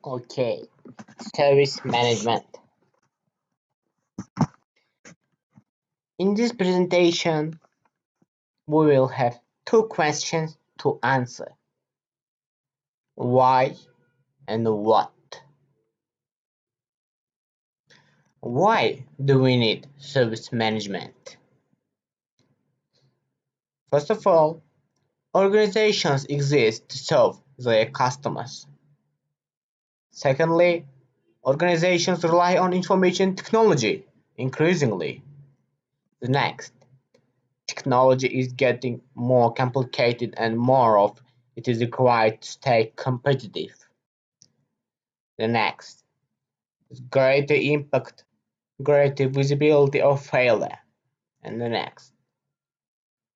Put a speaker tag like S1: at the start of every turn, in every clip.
S1: Okay, service management. In this presentation, we will have two questions to answer. Why and what? Why do we need service management? First of all, organizations exist to serve their customers. Secondly, organizations rely on information technology increasingly. The next, technology is getting more complicated and more of it is required to stay competitive. The next is greater impact, greater visibility of failure. And the next,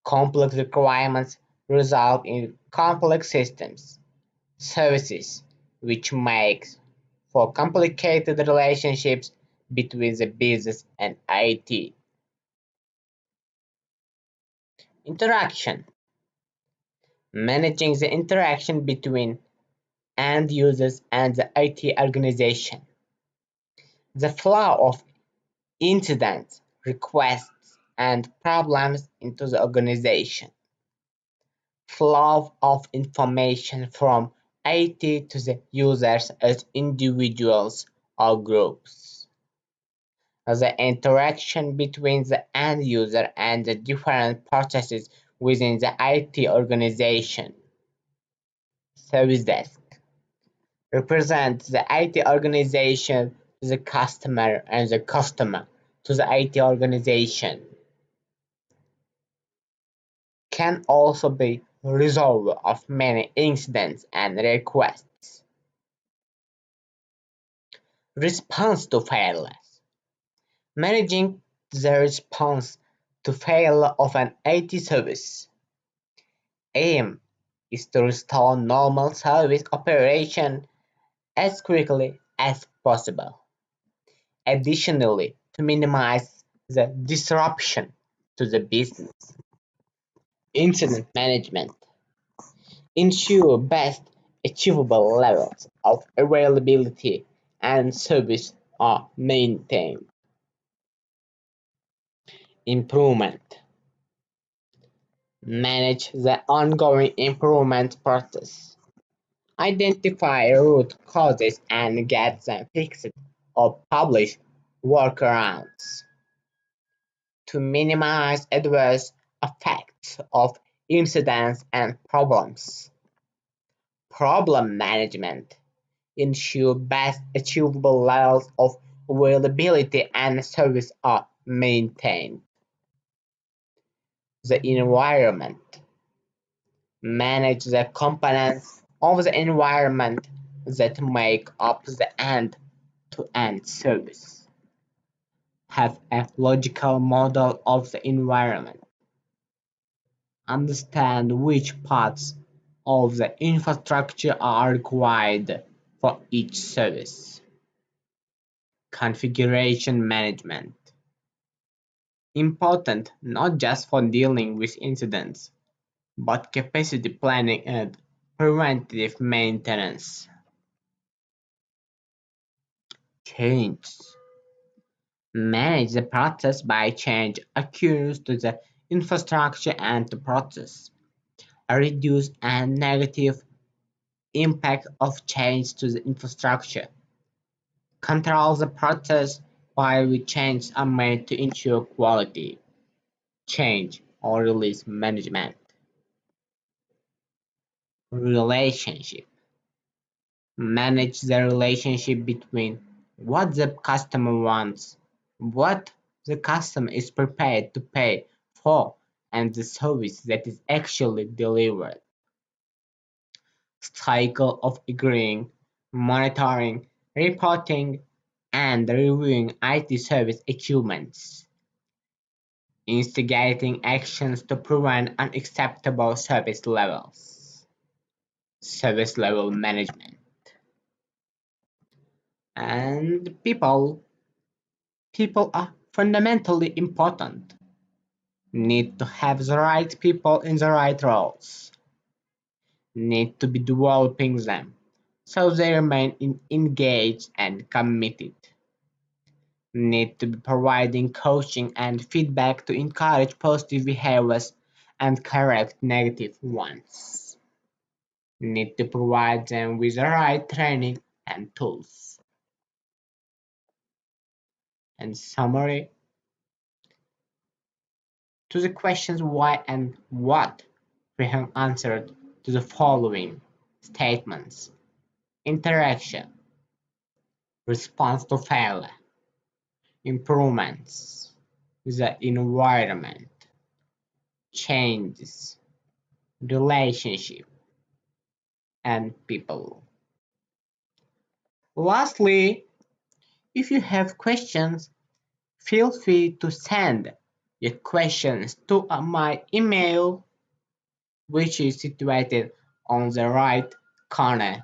S1: complex requirements result in complex systems, services, which makes for complicated relationships between the business and IT. Interaction. Managing the interaction between end users and the IT organization. The flow of incidents, requests, and problems into the organization. Flow of information from IT to the users as individuals or groups. The interaction between the end user and the different processes within the IT organization. Service desk represents the IT organization to the customer and the customer to the IT organization. Can also be resolver of many incidents and requests. Response to failures. Managing the response to failure of an IT service. Aim is to restore normal service operation as quickly as possible. Additionally, to minimize the disruption to the business. Incident management. Ensure best achievable levels of availability and service are maintained. Improvement. Manage the ongoing improvement process. Identify root causes and get them fixed or publish workarounds. To minimize adverse effects of incidents and problems. Problem management. Ensure best achievable levels of availability and service are maintained. The environment. Manage the components of the environment that make up the end-to-end service. Have a logical model of the environment. Understand which parts of the infrastructure are required for each service. Configuration management. Important not just for dealing with incidents, but capacity planning and preventive maintenance. Change. Manage the process by change occurs to the infrastructure and the process. Reduce and negative impact of change to the infrastructure. Control the process by which changes are made to ensure quality. Change or release management. Relationship. Manage the relationship between what the customer wants, what the customer is prepared to pay for, and the service that is actually delivered. Cycle of agreeing, monitoring, reporting, and reviewing IT service achievements. Instigating actions to prevent unacceptable service levels. Service level management. And people are fundamentally important. Need to have the right people in the right roles. Need to be developing them so they remain engaged and committed. Need to be providing coaching and feedback to encourage positive behaviors and correct negative ones. Need to provide them with the right training and tools. And summary to the questions why and what, we have answered to the following statements: interaction, response to failure, improvements, the environment, changes, relationship, and people. Lastly, if you have questions, feel free to send your questions to my email, which is situated on the right corner